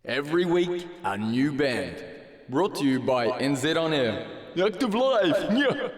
Every week, a new band. Brought to you by NZ On Air. Active Live! Yeah.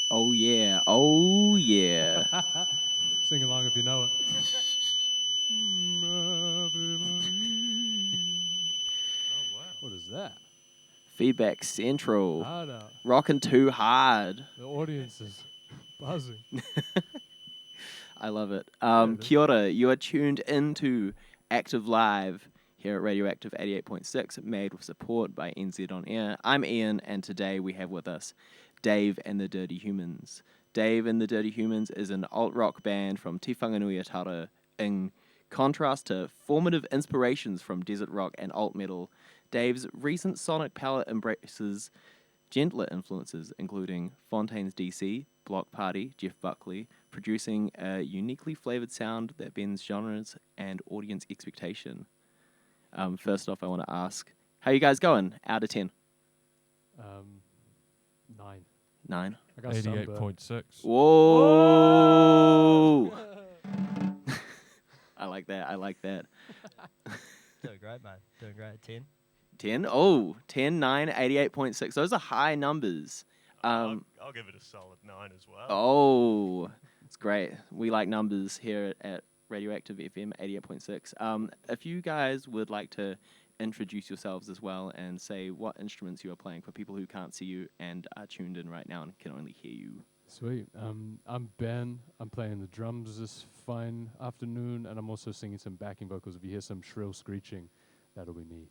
Oh yeah, oh yeah. Sing along if you know it. What is that? Feedback Central. I know. Rockin' too hard. The audience is buzzing. I love it. it is. Kia ora, you are tuned into Active Live here at Radioactive 88.6, made with support by NZ On Air. I'm Ian, and today we have with us Dave and the Dirty Humans. Dave and the Dirty Humans is an alt-rock band from Te Whanganui-a-Tara, in contrast to formative inspirations from desert rock and alt-metal. Dave's recent sonic palette embraces gentler influences, including Fontaines DC, Block Party, Jeff Buckley, producing a uniquely flavored sound that bends genres and audience expectation. First off, I want to ask, how you guys going out of 10? 9. 9? I got sunburned. 88.6. Whoa! I like that. Doing great, mate. Doing great. 10. 10? Oh, 10, 9, 88.6. Those are high numbers. I'll give it a solid 9 as well. Oh, it's great. We like numbers here at Radioactive FM 88.6. If you guys would like to introduce yourselves as well and say what instruments you are playing for people who can't see you and are tuned in right now and can only hear you. Sweet. I'm Ben. I'm playing the drums this fine afternoon, and I'm also singing some backing vocals. If you hear some shrill screeching, that'll be me.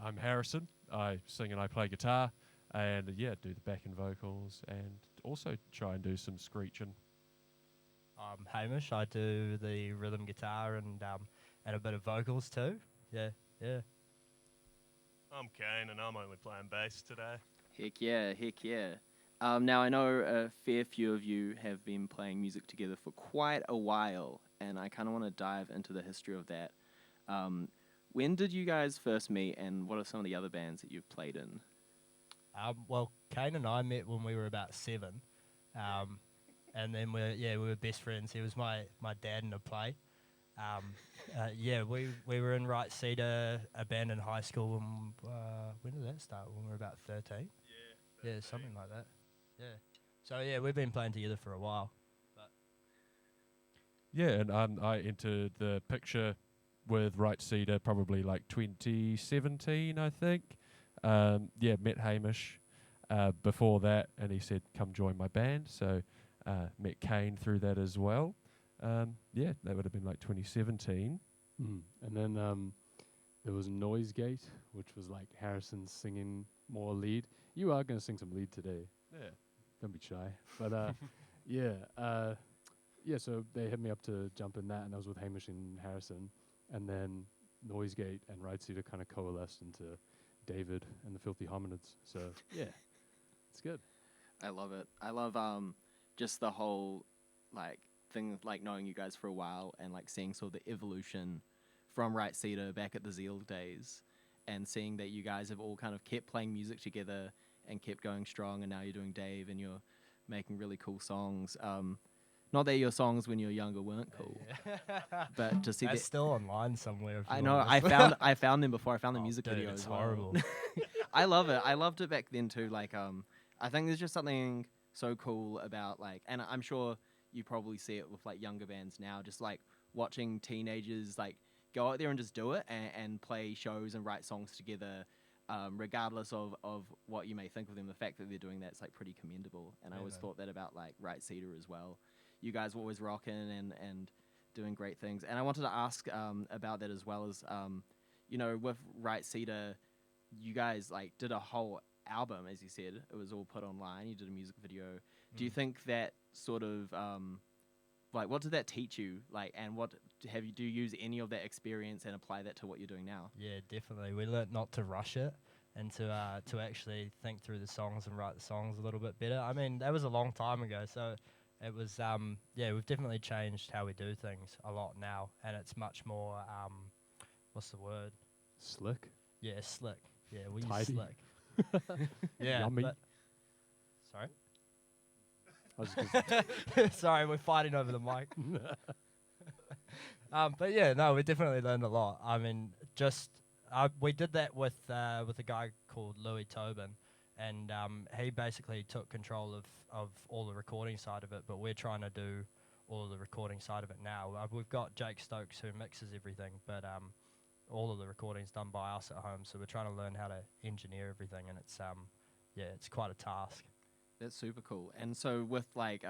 I'm Harrison. I sing and I play guitar, and do the backing vocals, and also try and do some screeching. I'm Hamish. I do the rhythm guitar and a bit of vocals too. Yeah. I'm Kane, and I'm only playing bass today. Heck yeah. Now, I know a fair few of you have been playing music together for quite a while, and I kind of want to dive into the history of that. When did you guys first meet, and what are some of the other bands that you've played in? Well, Kane and I met when we were about 7, and then we were best friends. He was my dad in a play. We were in Right Cedar, a band in high school. When did that start? When we were about 13? Yeah, something like that. Yeah. So, yeah, we've been playing together for a while. Yeah, and I entered the picture with Right Cedar probably like 2017, I think. Met Hamish before that, and he said, come join my band. So met Kane through that as well. That would have been like 2017. And then there was Noise Gate, which was like Harrison singing more lead. You are going to sing some lead today. Yeah. Don't be shy. But so they hit me up to jump in that, and I was with Hamish and Harrison. And then Noise Gate and Right Cedar kind of coalesced into David and the Filthy Hominids. So, yeah, it's good. I love it. I love just the whole like thing, like knowing you guys for a while and like seeing sort of the evolution from Right Cedar back at the Zeal days, and seeing that you guys have all kind of kept playing music together and kept going strong, and now you're doing Dave and you're making really cool songs. Not that your songs when you were younger weren't cool, but to see That's that still online somewhere. If I you know want I to found I found them before. I found the Oh, music dude, video it's as well. horrible. I love it. I loved it back then too. Like I think there's just something so cool about like, and I'm sure you probably see it with like younger bands now, just like watching teenagers like go out there and just do it and play shows and write songs together, regardless of what you may think of them. The fact that they're doing that's like pretty commendable. And I Yeah, always man. thought that about like Right Cedar as well. You guys were always rocking and doing great things. And I wanted to ask about that as well as, with Right Cedar, you guys like did a whole album, as you said. It was all put online. You did a music video. Do you think that sort of what did that teach you? Like, and what do you use any of that experience and apply that to what you're doing now? Yeah, definitely. We learnt not to rush it and to actually think through the songs and write the songs a little bit better. I mean, that was a long time ago, so it was we've definitely changed how we do things a lot now, and it's much more what's the word? Slick. Yeah, slick. Yeah, we Tidy. use slick. Yeah. Yummy. Sorry. I was just Sorry, we're fighting over the mic. But yeah, no, we definitely learned a lot. I mean, we did that with a guy called Louis Tobin, and he basically took control of all the recording side of it, but we're trying to do all of the recording side of it now. We've got Jake Stokes who mixes everything, but all of the recording's done by us at home, so we're trying to learn how to engineer everything, and it's it's quite a task. That's super cool. And so with like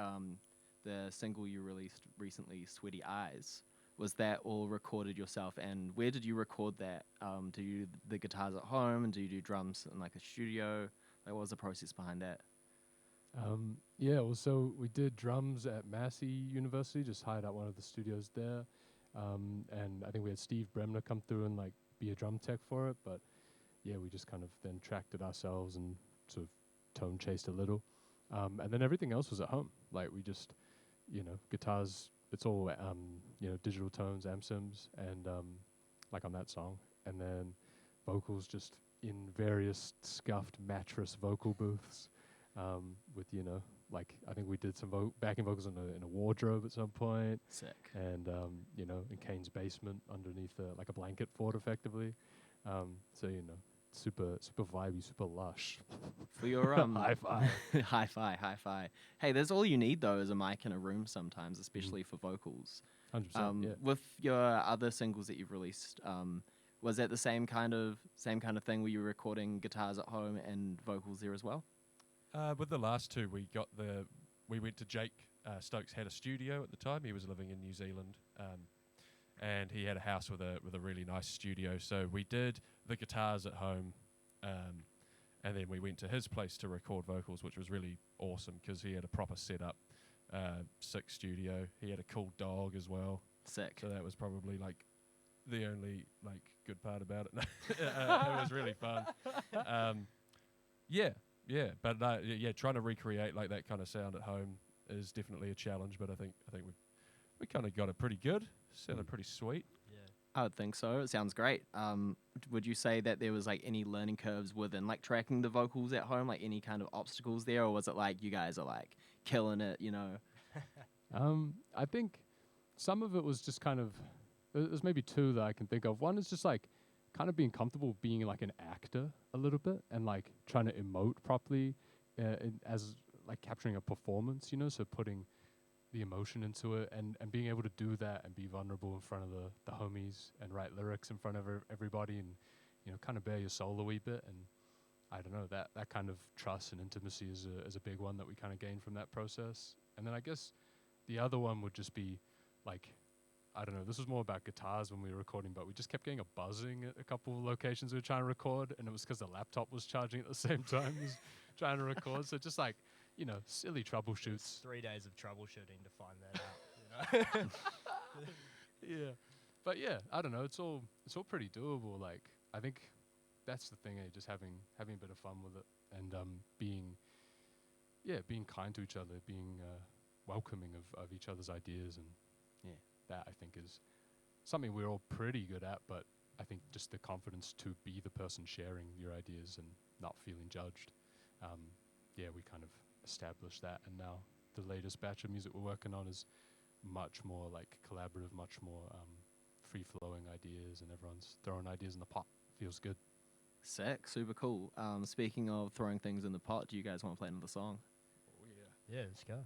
the single you released recently, Sweaty Eyes, was that all recorded yourself? And where did you record that? Do you do the guitars at home, and do you do drums in like a studio? Like, what was the process behind that? So we did drums at Massey University, just hired out one of the studios there. And I think we had Steve Bremner come through and like be a drum tech for it. But yeah, we just kind of then tracked it ourselves and sort of tone chased a little. And then everything else was at home. Like we just, guitars, it's all, digital tones, amp sims, and like on that song. And then vocals just in various scuffed mattress vocal booths with, I think we did some backing vocals in a wardrobe at some point. Sick. And, in Kane's basement underneath like a blanket fort effectively. Super vibey, super lush. For your Hi-fi. hi-fi. Hey, there's all you need though, is a mic in a room sometimes, especially for vocals. 100%, yeah. With your other singles that you've released, was that the same kind of thing where you were recording guitars at home and vocals there as well? With the last two, we went to Jake Stokes had a studio at the time. He was living in New Zealand, and he had a house with a really nice studio. So we did the guitars at home, and then we went to his place to record vocals, which was really awesome because he had a proper setup, sick studio. He had a cool dog as well. Sick. So that was probably like the only like good part about it. It was really fun. But trying to recreate like that kind of sound at home is definitely a challenge. But I think we kind of got it pretty good. Sounded pretty sweet. Yeah. I would think so. It sounds great. Would you say that there was like any learning curves within like tracking the vocals at home, like any kind of obstacles there, or was it like you guys are like killing it, I think some of it was just kind of, there's maybe two that I can think of. One is just like kind of being comfortable being like an actor a little bit and like trying to emote properly as like capturing a performance, you know, so putting the emotion into it and being able to do that and be vulnerable in front of the homies and write lyrics in front of everybody and, you know, kind of bare your soul a wee bit. And I don't know, that kind of trust and intimacy is a big one that we kind of gained from that process. And then I guess the other one would just be like, I don't know, this was more about guitars when we were recording, but we just kept getting a buzzing at a couple of locations we were trying to record, and it was because the laptop was charging at the same time as trying to record. So just like, you know, silly troubleshoots. It's 3 days of troubleshooting to find that out. You know? Yeah. But yeah, I don't know, it's all pretty doable. Like, I think that's the thing, just having a bit of fun with it and being kind to each other, being welcoming of each other's ideas, and yeah, that I think is something we're all pretty good at, but I think just the confidence to be the person sharing your ideas and not feeling judged. Yeah, we kind of established that, and now the latest batch of music we're working on is much more like collaborative, much more free-flowing ideas, and everyone's throwing ideas in the pot. Feels good. Sick, super cool. Speaking of throwing things in the pot, do you guys want to play another song? Oh yeah. Yeah, let's go.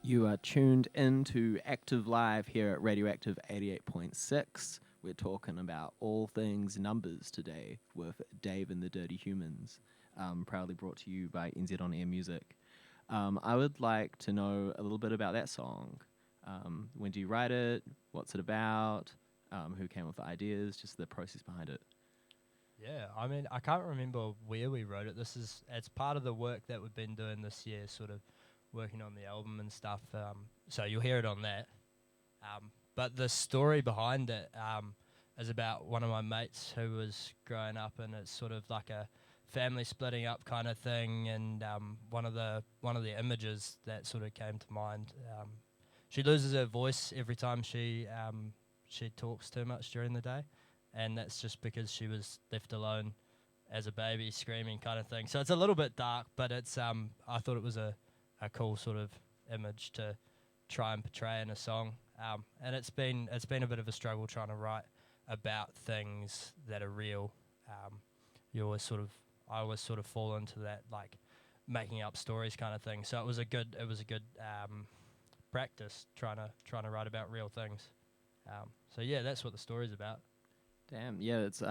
You are tuned into Active Live here at Radioactive 88.6. We're talking about all things numbers today with Dave and the Dirty Humans, proudly brought to you by NZ On Air Music. I would like to know a little bit about that song. When do you write it? What's it about? who came with the ideas, just the process behind it. Yeah, I mean, I can't remember where we wrote it. It's part of the work that we've been doing this year, sort of working on the album and stuff. So you'll hear it on that. But the story behind it is about one of my mates who was growing up, and it's sort of like a family splitting up kind of thing. And one of the images that sort of came to mind, she loses her voice every time she talks too much during the day, and that's just because she was left alone as a baby, screaming kind of thing. So it's a little bit dark, but it's I thought it was a cool sort of image to try and portray in a song. And it's been a bit of a struggle trying to write about things that are real. I always sort of fall into that, like making up stories kind of thing. So it was a good practice trying to write about real things. So yeah, that's what the story's about. Damn, yeah, it's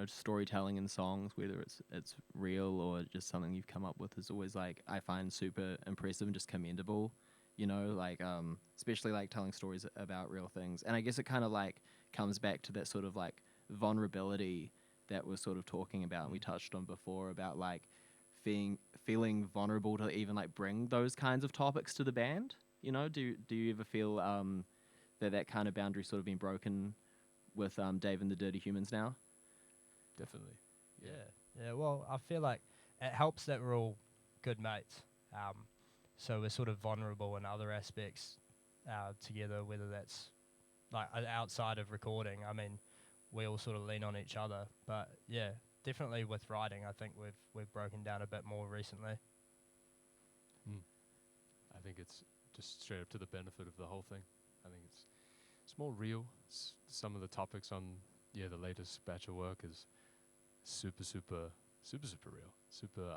storytelling in songs, whether it's real or just something you've come up with, is always like I find super impressive and just commendable. Especially like telling stories about real things. And I guess it kind of like comes back to that sort of like vulnerability that we're sort of talking about and we touched on before, about like feeling vulnerable to even like bring those kinds of topics to the band. Do you ever feel that kind of boundary sort of been broken with Dave and the Dirty Humans now? Definitely. Yeah. Well, I feel like it helps that we're all good mates. So we're sort of vulnerable in other aspects together, whether that's like outside of recording. I mean, we all sort of lean on each other. But yeah, definitely with writing, I think we've broken down a bit more recently. I think it's just straight up to the benefit of the whole thing. I think it's more real. Some of the topics on the latest batch of work is super real, super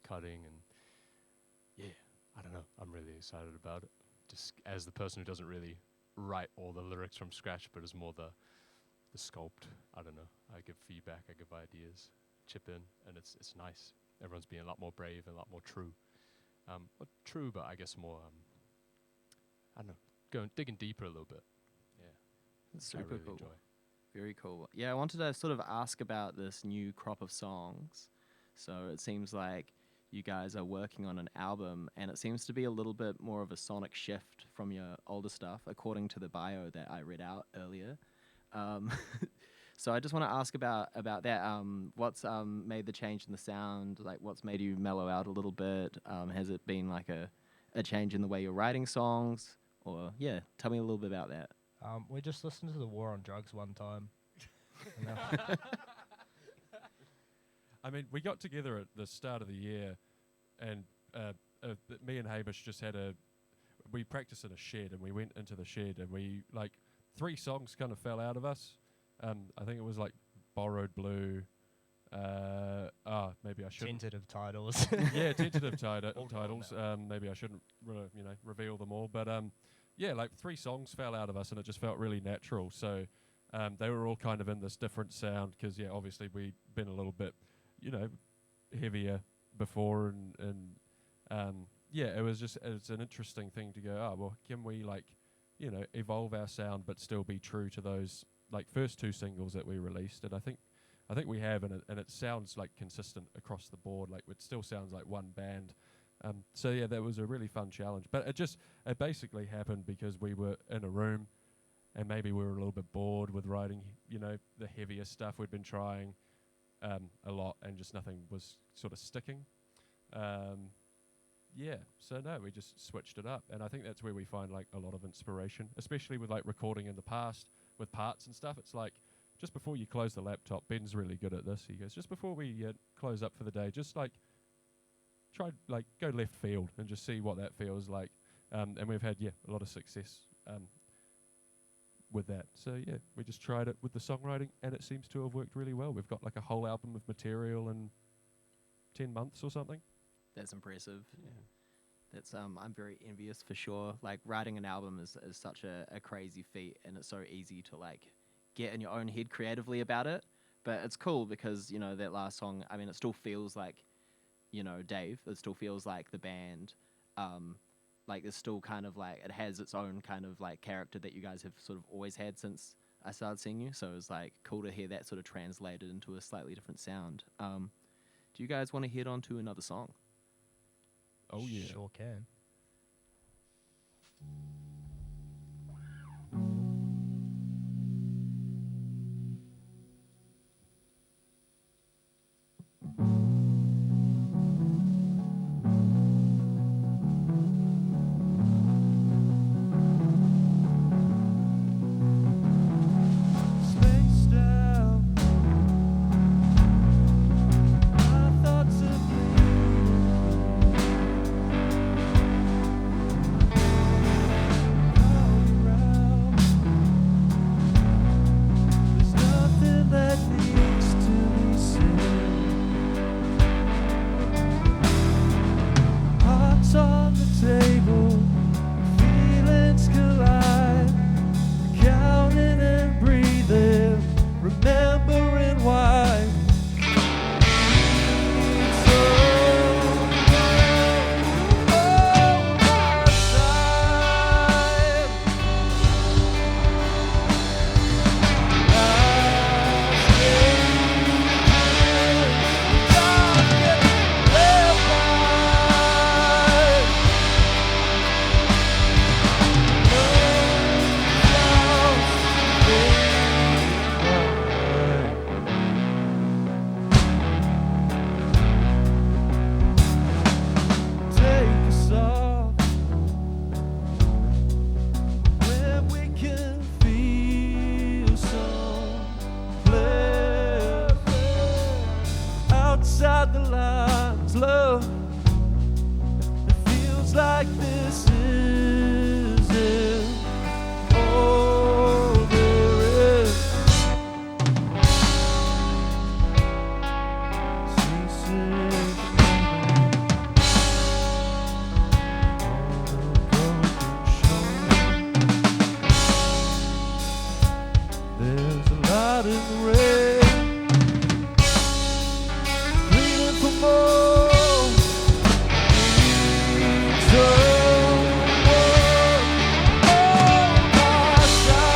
cutting, and yeah, I don't know. I'm really excited about it. Just as the person who doesn't really write all the lyrics from scratch, but is more the sculpt. I don't know. I give feedback. I give ideas. Chip in, and it's nice. Everyone's being a lot more brave and a lot more true. Not true, but I guess more. I don't know. Digging deeper a little bit. Yeah, It's I super really cool. enjoy. Very cool. Yeah, I wanted to sort of ask about this new crop of songs. So it seems like you guys are working on an album, and it seems to be a little bit more of a sonic shift from your older stuff, according to the bio that I read out earlier. So I just want to ask about that. What's made the change in the sound? Like, what's made you mellow out a little bit? Has it been like a change in the way you're writing songs? Or, yeah, tell me a little bit about that. We just listened to the War on Drugs one time. I mean, we got together at the start of the year, and me and Hamish just we practiced in a shed, and we went into the shed, and we, like, 3 songs kind of fell out of us. I think it was like Borrowed Blue. Maybe I shouldn't. Tentative titles. Yeah, tentative titles. Maybe I shouldn't, reveal them all. But like 3 songs fell out of us, and it just felt really natural. So they were all kind of in this different sound because, obviously we'd been a little bit, heavier before, and it's an interesting thing to go, well, can we evolve our sound but still be true to those first 2 singles that we released? And I think we have, and it sounds consistent across the board. It still sounds like one band. So yeah, that was a really fun challenge. But it basically happened because we were in a room, and maybe we were a little bit bored with writing, the heavier stuff we'd been trying a lot, and just nothing was sort of sticking. So no, we just switched it up, and I think that's where we find a lot of inspiration, especially with recording in the past with parts and stuff. It's just before you close the laptop, Ben's really good at this. He goes, just before we close up for the day, just try go left field and just see what that feels like. And we've had a lot of success with that. So yeah, we just tried it with the songwriting, and it seems to have worked really well. We've got a whole album of material in 10 months or something. That's impressive. Yeah. That's I'm very envious for sure. Writing an album is such a crazy feat, and it's so easy to get in your own head creatively about it. But it's cool because that last song, I mean, it still feels like Dave. It still feels like the band. It's still kind of it has its own kind of character that you guys have sort of always had since I started seeing you, so it was like cool to hear that sort of translated into a slightly different sound. Do you guys want to head on to another song? Oh yeah. Sure can. Spaced out, my thoughts are there's nothing that needs to be said. Hearts on the table, feelings collide. Counting and breathing, remembering why. So, my side. Take us off where we can feel some bliss outside the lines, love. It feels like this isn't all there is. Seasick there's a lot in the rain, pleading for more. Someone on my side.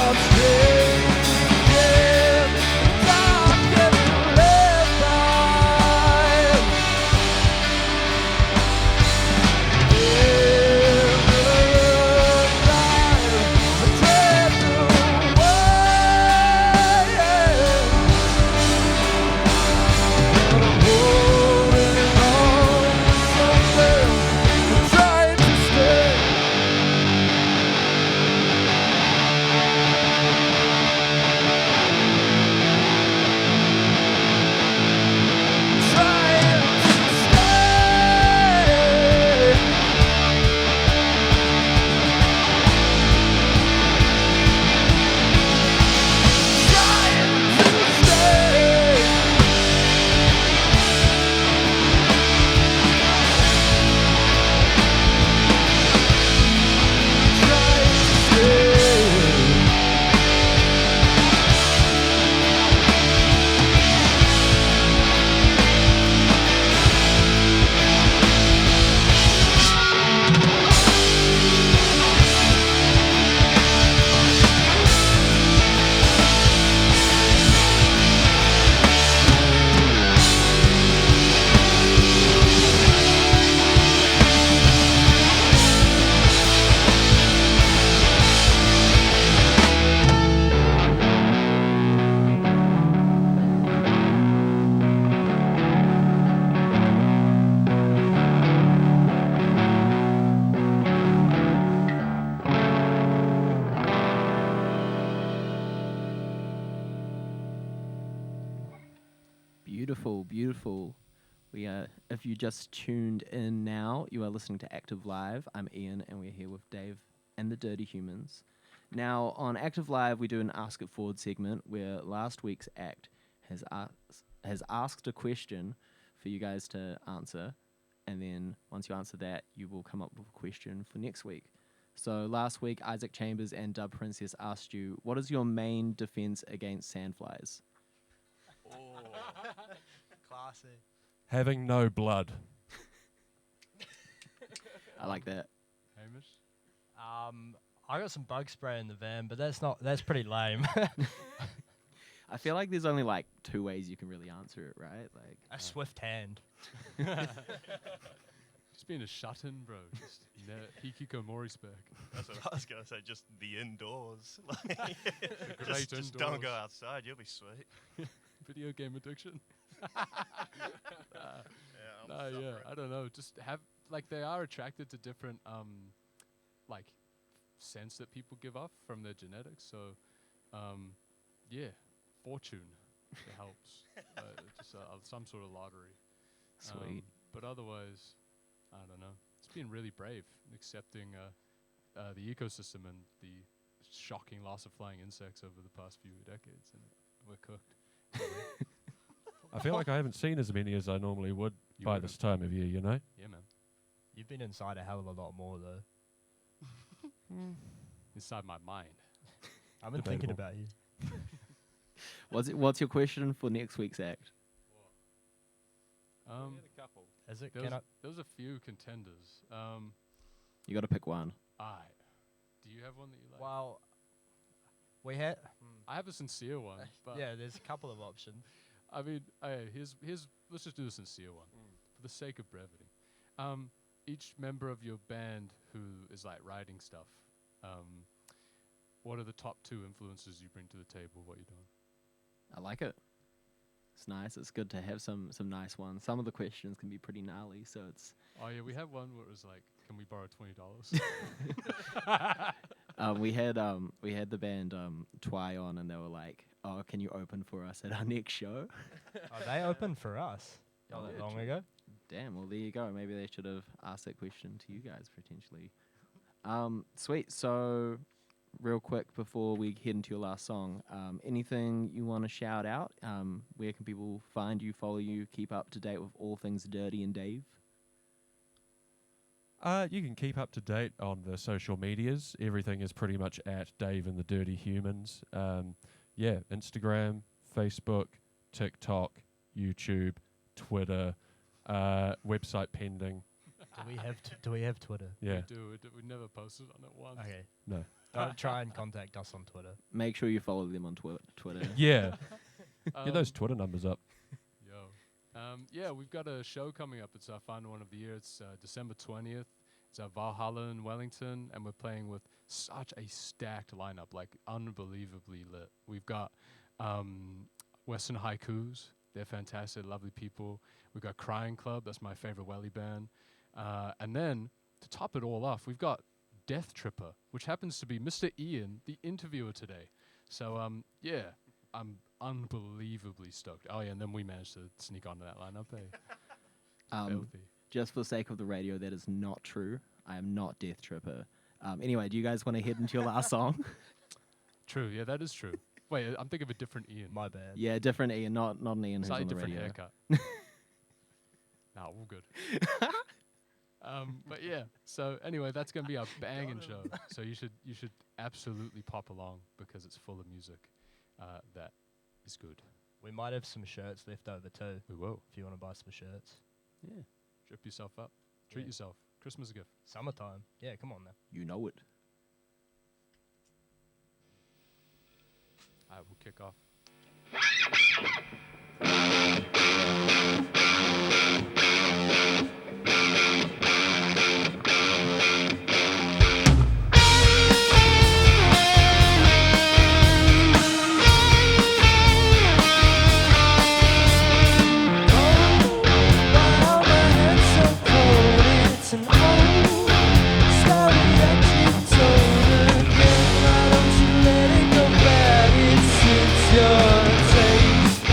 I'm thinking I'm getting left behind. Beautiful, beautiful. If you just tuned in now, you are listening to Active Live. I'm Ian, and we're here with Dave and the Dirty Humans. Now, on Active Live, we do an Ask It Forward segment where last week's act has asked a question for you guys to answer, and then once you answer that, you will come up with a question for next week. So last week, Isaac Chambers and Dub Princess asked you, what is your main defense against sandflies? Classy. Having no blood. I like that. Hamish? I got some bug spray in the van, but that's pretty lame. I feel like there's only like 2 ways you can really answer it, right? Like A swift hand. Just being a shut-in, bro. Just Hikikomori's-berg. That's what I was going to say, just the indoors. Like, great just don't go indoors. outside, you'll be sweet. Video game addiction. Yeah, No, yeah, I don't know. Just have like they are attracted to different like sense that people give off from their genetics. So, yeah, fortune helps. Just some sort of lottery. Sweet. But otherwise, I don't know. It's been really brave in accepting the ecosystem and the shocking loss of flying insects over the past few decades. And we're cooked. I feel like I haven't seen as many as I normally would You by wouldn't. this time of year, you know? Yeah, man. You've been inside a hell of a lot more though. Inside my mind. I've been thinking Debatable. about you. What's your question for next week's act? a couple. Is it? There Can I? was a few contenders. You got to pick one. Do you have one that you like? Well, we had. I have a sincere one, but Yeah, there's a couple of options. I mean, here's let's just do a sincere one for the sake of brevity. Each member of your band who is like writing stuff, what are the top 2 influences you bring to the table? What you're doing? I like it. It's nice. It's good to have some nice ones. Some of the questions can be pretty gnarly, so it's. Oh yeah, we had one where it was like, "Can we borrow $20?" We had the band Twy on, and they were like, "Oh, can you open for us at our next show?" Oh, they opened for us not that Yeah, long true. ago. Damn. Well, there you go. Maybe they should have asked that question to you guys potentially. Sweet. So, real quick before we head into your last song, anything you want to shout out? Where can people find you, follow you, keep up to date with all things Dirty and Dave? You can keep up to date on the social medias. Everything is pretty much at Dave and the Dirty Humans. Yeah, Instagram, Facebook, TikTok, YouTube, Twitter, website pending. Do we have Twitter? Yeah. We never posted on it once. Okay. No. Don't try and contact us on Twitter. Make sure you follow them on Twitter. Yeah. Get those Twitter numbers up. Yo. Yeah, we've got a show coming up. It's our final one of the year. It's December 20th. It's at Valhalla in Wellington, and we're playing with such a stacked lineup, like unbelievably lit. We've got Western Haikus. They're fantastic, lovely people. We've got Crying Club. That's my favorite welly band. And then, to top it all off, we've got Death Tripper, which happens to be Mr. Ian, the interviewer today. So, yeah, I'm unbelievably stoked. Oh, yeah, and then we managed to sneak onto that lineup. Filthy. Just for the sake of the radio, that is not true. I am not Death Tripper. Anyway, do you guys want to head into your last song? True, yeah, that is true. Wait, I'm thinking of a different Ian. My bad. Yeah, different Ian, not an Ian who's Slightly on the different radio. haircut. Nah, all good. But yeah, so anyway, that's gonna be our banging show. So you should absolutely pop along because it's full of music that is good. We might have some shirts left over too. We will. If you want to buy some shirts. Yeah, Drip yourself up. Treat Yeah. yourself. Christmas gift. Summertime. Yeah, come on now. you know it. All right, we'll kick off. Your taste.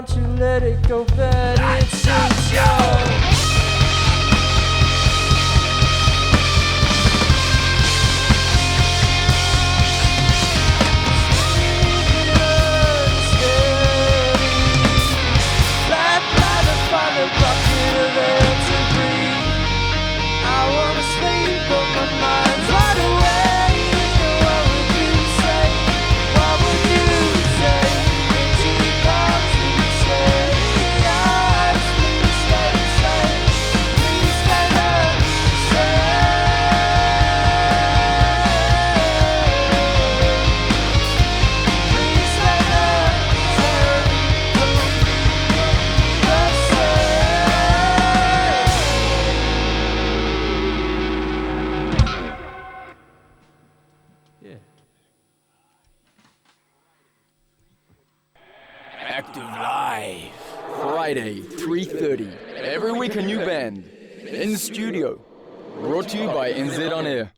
don't you let it go bad. It seems so. Active Live. Friday, 3:30. Every week a new band. In the studio. Brought to you by NZ On Air.